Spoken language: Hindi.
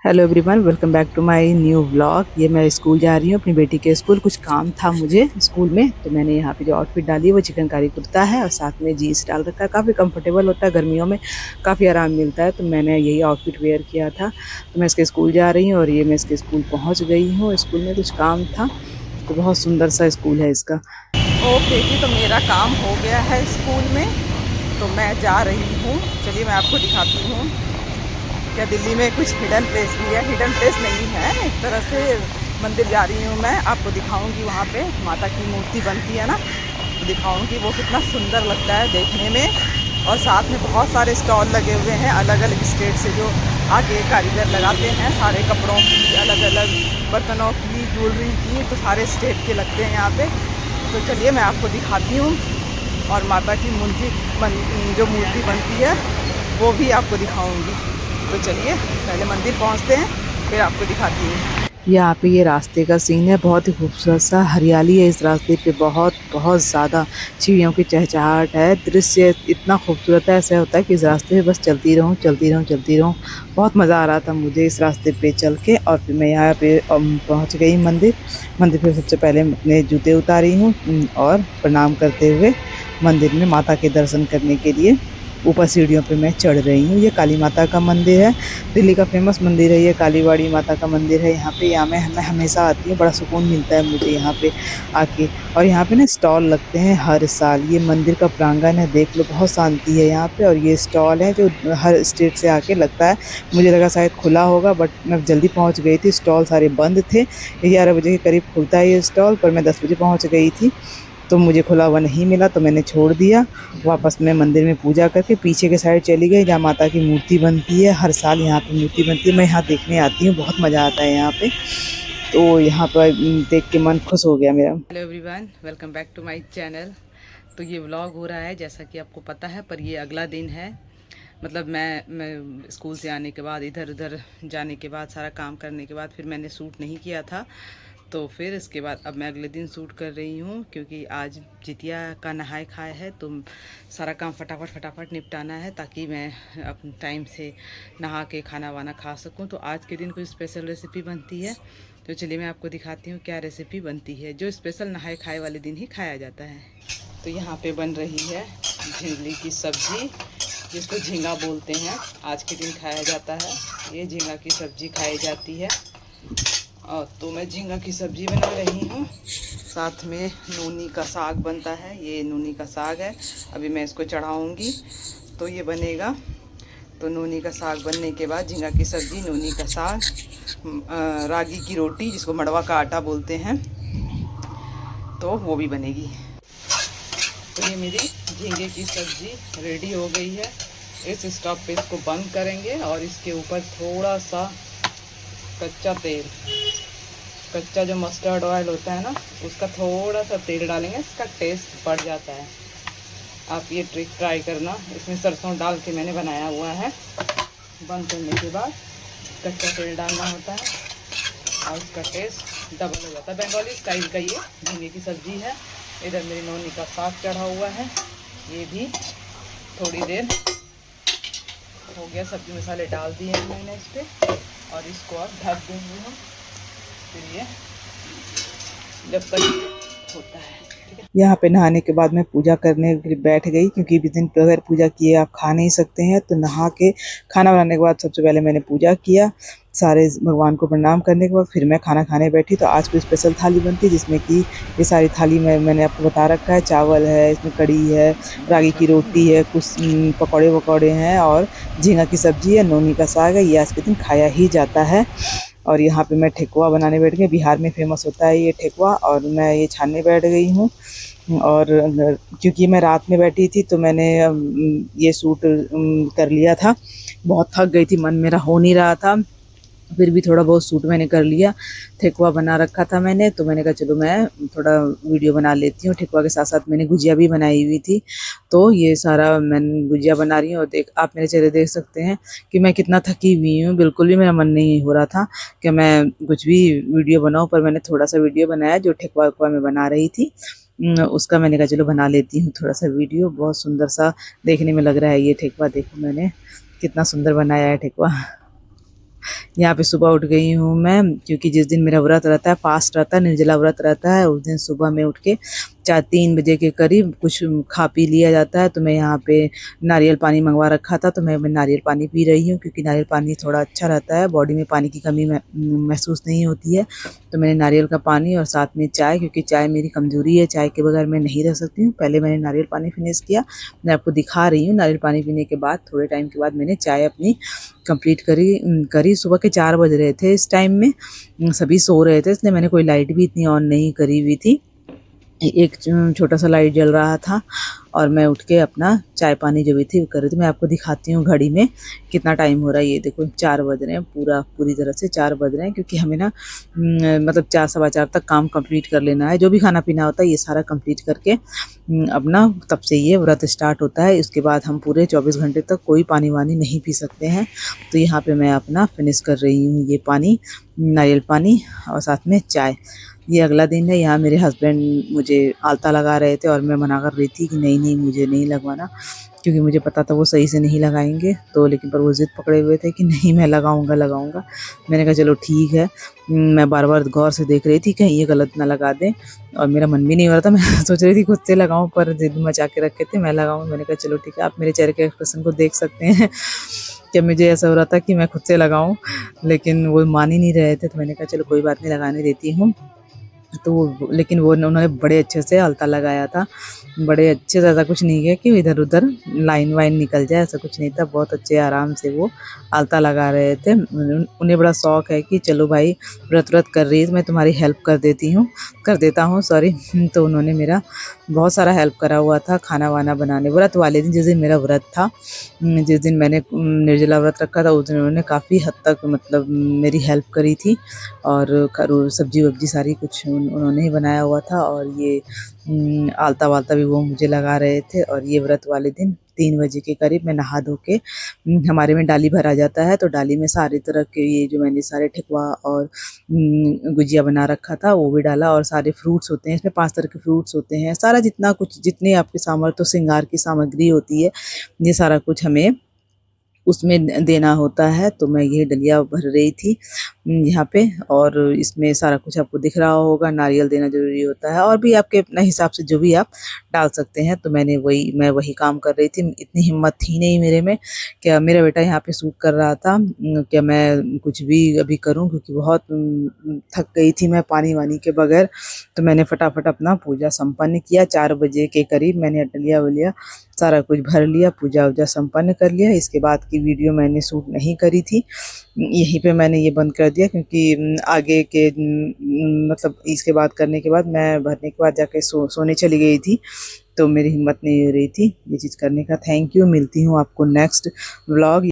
Hello everyone, welcome back to my new vlog. ये मैं स्कूल जा रही हूँ अपनी बेटी के स्कूल। कुछ काम था मुझे स्कूल में, तो मैंने यहाँ पे जो आउटफिट डाली है वो चिकनकारी कुर्ता है और साथ में जीन्स डाल रखा है। काफ़ी कंफर्टेबल होता है, गर्मियों में काफ़ी आराम मिलता है, तो मैंने यही आउटफिट वेयर किया था। तो मैं इसके स्कूल जा रही हूँ और ये मैं इसके स्कूल पहुँच गई हूँ। स्कूल में कुछ काम था, तो बहुत सुंदर सा स्कूल है इसका। ओके जी, तो मेरा काम हो गया है स्कूल में, तो मैं जा रही हूँ। चलिए मैं आपको दिखाती हूँ। क्या दिल्ली में कुछ हिडन प्लेस भी है? हिडन प्लेस नहीं है, एक तरह से मंदिर जा रही हूँ मैं। आपको दिखाऊंगी, वहाँ पे माता की मूर्ति बनती है ना, तो दिखाऊंगी वो कितना सुंदर लगता है देखने में। और साथ में बहुत सारे स्टॉल लगे हुए हैं अलग अलग स्टेट से, जो आके कारीगर लगाते हैं सारे कपड़ों की, अलग अलग बर्तनों की, ज्वेलरी की, तो सारे स्टेट के लगते हैं यहाँ पे। तो चलिए मैं आपको दिखाती हूँ, और माता की मूर्ति जो मूर्ति बनती है वो भी आपको दिखाऊंगी। तो चलिए पहले मंदिर पहुंचते हैं, फिर आपको दिखाती हूँ। यहाँ पे ये रास्ते का सीन है, बहुत ही खूबसूरत सा हरियाली है इस रास्ते पे। बहुत बहुत ज़्यादा चिड़ियों की चहचहाट है। दृश्य इतना खूबसूरत है, ऐसा होता है कि इस रास्ते पे बस चलती रहूँ चलती रहूँ चलती रहूँ। बहुत मज़ा आ रहा था मुझे इस रास्ते पे चल के। और फिर मैं यहाँ पे पहुँच गई मंदिर। मंदिर पे सबसे पहले अपने जूते उतारी हूँ और प्रणाम करते हुए मंदिर में माता के दर्शन करने के लिए ऊपर सीढ़ियों पे मैं चढ़ रही हूँ। ये काली माता का मंदिर है, दिल्ली का फेमस मंदिर है ये, कालीबाड़ी माता का मंदिर है। यहाँ पे यहाँ मैं हमेशा आती हूँ, बड़ा सुकून मिलता है मुझे यहाँ पे आके। और यहाँ पे ना स्टॉल लगते हैं हर साल। ये मंदिर का प्रांगण है, देख लो, बहुत शांति है यहाँ पे। और ये स्टॉल है जो हर स्टेट से आके लगता है। मुझे लगा शायद खुला होगा, बट मैं जल्दी पहुँच गई थी, स्टॉल सारे बंद थे। 11 बजे के करीब खुलता है ये स्टॉल, पर मैं 10 बजे पहुँच गई थी, तो मुझे खुला हुआ नहीं मिला, तो मैंने छोड़ दिया। वापस मैं मंदिर में पूजा करके पीछे के साइड चली गई, जहाँ माता की मूर्ति बनती है। हर साल यहाँ पे मूर्ति बनती है, मैं यहाँ देखने आती हूँ, बहुत मज़ा आता है यहाँ पे। तो यहाँ पर देख के मन खुश हो गया मेरा। Hello everyone, welcome back to my channel. तो ये व्लॉग हो रहा है जैसा कि आपको पता है, पर ये अगला दिन है। मतलब मैं स्कूल से आने के बाद, इधर उधर जाने के बाद, सारा काम करने के बाद फिर मैंने शूट नहीं किया था। तो फिर इसके बाद अब मैं अगले दिन शूट कर रही हूँ, क्योंकि आज जितिया का नहाए खाए है, तो सारा काम फटाफट फटाफट निपटाना है, ताकि मैं अपने टाइम से नहा के खाना वाना खा सकूँ। तो आज के दिन कोई स्पेशल रेसिपी बनती है, तो चलिए मैं आपको दिखाती हूँ क्या रेसिपी बनती है, जो स्पेशल नहाए खाए वाले दिन ही खाया जाता है। तो यहाँ पे बन रही है झिंगली की सब्ज़ी, जिसको झींगा बोलते हैं। आज के दिन खाया जाता है, ये झींगा की सब्ज़ी खाई जाती है। और तो मैं झींगा की सब्ज़ी बना रही हूँ। साथ में नूनी का साग बनता है, ये नूनी का साग है, अभी मैं इसको चढ़ाऊँगी तो ये बनेगा। तो नूनी का साग बनने के बाद झींगा की सब्ज़ी, नूनी का साग, रागी की रोटी जिसको मड़वा का आटा बोलते हैं, तो वो भी बनेगी। तो ये मेरी झींगे की सब्ज़ी रेडी हो गई है। इस स्टोव पे इसको बंद करेंगे और इसके ऊपर थोड़ा सा कच्चा तेल, कच्चा जो मस्टर्ड ऑयल होता है ना, उसका थोड़ा सा तेल डालेंगे, इसका टेस्ट बढ़ जाता है। आप ये ट्रिक ट्राई करना। इसमें सरसों डाल के मैंने बनाया हुआ है। बंद करने के बाद कच्चा तेल डालना होता है और इसका टेस्ट डबल हो जाता है। बंगाली स्टाइल का ये झींगे की सब्ज़ी है। इधर मेरी नौनी का साग चढ़ा हुआ है, ये भी थोड़ी देर हो गया। सब्ज़ी मसाले डाल दिए हैं मैंने इस पर, और इसको अब ढक देंगे हम। फिर ये जब तक होता है, ठीक है। यहाँ पे नहाने के बाद मैं पूजा करने के लिए बैठ गई, क्योंकि इस दिन बगैर पूजा किए आप खा नहीं सकते हैं। तो नहा के खाना बनाने के बाद सबसे पहले मैंने पूजा किया, सारे भगवान को प्रणाम करने के बाद फिर मैं खाना खाने बैठी। तो आज कोई स्पेशल थाली बनती है, जिसमें कि ये सारी थाली में मैंने आपको बता रखा है। चावल है, इसमें कढ़ी है, रागी की रोटी है, कुछ पकौड़े वकौड़े हैं और झींगा की सब्ज़ी है, नौनी का साग है। ये आज के दिन खाया ही जाता है। और यहाँ पे मैं ठेकुआ बनाने बैठ गई। बिहार में फेमस होता है ये ठेकुआ, और मैं ये छानने बैठ गई हूँ। और क्योंकि मैं रात में बैठी थी, तो मैंने ये सूट कर लिया था। बहुत थक गई थी, मन मेरा हो नहीं रहा था, फिर भी थोड़ा बहुत सूट मैंने कर लिया। ठेकुआ बना रखा था मैंने, तो मैंने कहा चलो मैं थोड़ा वीडियो बना लेती हूँ। ठेकुआ के साथ साथ मैंने गुजिया भी बनाई हुई थी, तो ये सारा मैं गुजिया बना रही हूँ। और देख, आप मेरे चेहरे देख सकते हैं कि मैं कितना थकी हुई हूँ। बिल्कुल भी मेरा मन नहीं हो रहा था कि मैं कुछ भी वीडियो बनाऊँ, पर मैंने थोड़ा सा वीडियो बनाया जो ठेकुआ वेकुआ मैं बना रही थी। उसका मैंने कहा चलो बना लेती हूँ थोड़ा सा वीडियो। बहुत सुंदर सा देखने में लग रहा है ये ठेकुआ। देखो मैंने कितना सुंदर बनाया है ठेकुआ। यहाँ पे सुबह उठ गई हूँ मैं, क्योंकि जिस दिन मेरा व्रत रहता है, फास्ट रहता है, निर्जला व्रत रहता है, उस दिन सुबह में उठ के 3 बजे के करीब कुछ खा पी लिया जाता है। तो मैं यहाँ पे नारियल पानी मंगवा रखा था, तो मैं नारियल पानी पी रही हूँ, क्योंकि नारियल पानी थोड़ा अच्छा रहता है, बॉडी में पानी की कमी महसूस नहीं होती है। तो मैंने नारियल का पानी और साथ में चाय, क्योंकि चाय मेरी कमज़ोरी है, चाय के बगैर मैं नहीं रह सकती हूँ। पहले मैंने नारियल पानी फिनिश किया, मैं आपको दिखा रही हूँ। नारियल पानी पीने के बाद थोड़े टाइम के बाद मैंने चाय अपनी कंप्लीट करी। सुबह के 4 बज रहे थे इस टाइम में, सभी सो रहे थे, इसलिए मैंने कोई लाइट भी इतनी ऑन नहीं करी हुई थी। एक छोटा सा लाइट जल रहा था और मैं उठ के अपना चाय पानी जो भी थी वो कर रही थी। मैं आपको दिखाती हूँ घड़ी में कितना टाइम हो रहा है। ये देखो 4 बज रहे हैं, पूरी तरह से 4 बज रहे हैं, क्योंकि हमें ना मतलब 4 सवा 4 तक काम कंप्लीट कर लेना है। जो भी खाना पीना होता है ये सारा कंप्लीट करके अपना तब से ये व्रत स्टार्ट होता है। इसके बाद हम पूरे 24 घंटे तक कोई पानी वानी नहीं पी सकते हैं। तो यहाँ पे मैं अपना फिनिश कर रही हूँ ये पानी, नारियल पानी और साथ में चाय। ये अगला दिन है। यहाँ मेरे हस्बैंड मुझे आलता लगा रहे थे और मैं मना कर रही थी कि नहीं मुझे नहीं लगवाना, क्योंकि मुझे पता था वो सही से नहीं लगाएंगे। तो लेकिन पर वो ज़िद पकड़े हुए थे कि नहीं मैं लगाऊंगा। मैंने कहा चलो ठीक है। मैं बार बार गौर से देख रही थी कहीं ये गलत ना लगा दें, और मेरा मन भी नहीं हो रहा था। मैं सोच रही थी खुद से लगाऊं, पर ज़िद मचा के रखे थे मैं लगाऊं। मैंने कहा चलो ठीक है। आप मेरे चेहरे के एक्सप्रेशन को देख सकते हैं कि मुझे ऐसा हो रहा था कि मैं खुद से लगाऊं, लेकिन वो मान ही नहीं रहे थे। तो मैंने कहा चलो कोई बात नहीं, लगाने देती हूँ। तो लेकिन वो उन्होंने बड़े अच्छे से आलता लगाया था, बड़े अच्छे से, ऐसा कुछ नहीं है कि इधर उधर लाइन वाइन निकल जाए, ऐसा कुछ नहीं था। बहुत अच्छे आराम से वो आलता लगा रहे थे। उन्हें बड़ा शौक है कि चलो भाई व्रत कर रही है तो मैं तुम्हारी हेल्प कर देता हूँ सॉरी। तो उन्होंने मेरा बहुत सारा हेल्प करा हुआ था खाना वाना बनाने। व्रत वाले दिन, जिस दिन मेरा व्रत था, जिस दिन मैंने निर्जला व्रत रखा था, उस दिन उन्होंने काफ़ी हद तक मतलब मेरी हेल्प करी थी। और सब्जी वब्जी सारी कुछ उन्होंने ही बनाया हुआ था। और ये आलता वालता भी वो मुझे लगा रहे थे। और ये व्रत वाले दिन 3 बजे के करीब मैं नहा धो के, हमारे में डाली भरा जाता है, तो डाली में सारे तरह के ये जो मैंने सारे ठेकुआ और गुजिया बना रखा था वो भी डाला। और सारे फ्रूट्स होते हैं इसमें, 5 तरह के फ्रूट्स होते हैं, सारा जितना कुछ, जितने आपके सामर्थ्य श्रृंगार की सामग्री होती है, ये सारा कुछ हमें उसमें देना होता है। तो मैं ये डलिया भर रही थी यहाँ पे, और इसमें सारा कुछ आपको दिख रहा होगा। नारियल देना ज़रूरी होता है, और भी आपके अपने हिसाब से जो भी आप डाल सकते हैं। तो मैं वही काम कर रही थी। इतनी हिम्मत थी नहीं मेरे में, क्या मेरा बेटा यहाँ पे सूट कर रहा था क्या मैं कुछ भी अभी करूँ, क्योंकि बहुत थक गई थी मैं पानी वानी के बगैर। तो मैंने फटाफट अपना पूजा संपन्न किया। 4 बजे के करीब मैंने डलिया वलिया सारा कुछ भर लिया, पूजा वूजा संपन्न कर लिया। इसके बाद की वीडियो मैंने शूट नहीं करी थी, यहीं पे मैंने ये बंद कर दिया, क्योंकि आगे के मतलब इसके बाद करने के बाद मैं भरने के बाद जाके सोने चली गई थी। तो मेरी हिम्मत नहीं हो रही थी ये चीज़ करने का। थैंक यू, मिलती हूँ आपको नेक्स्ट व्लॉग।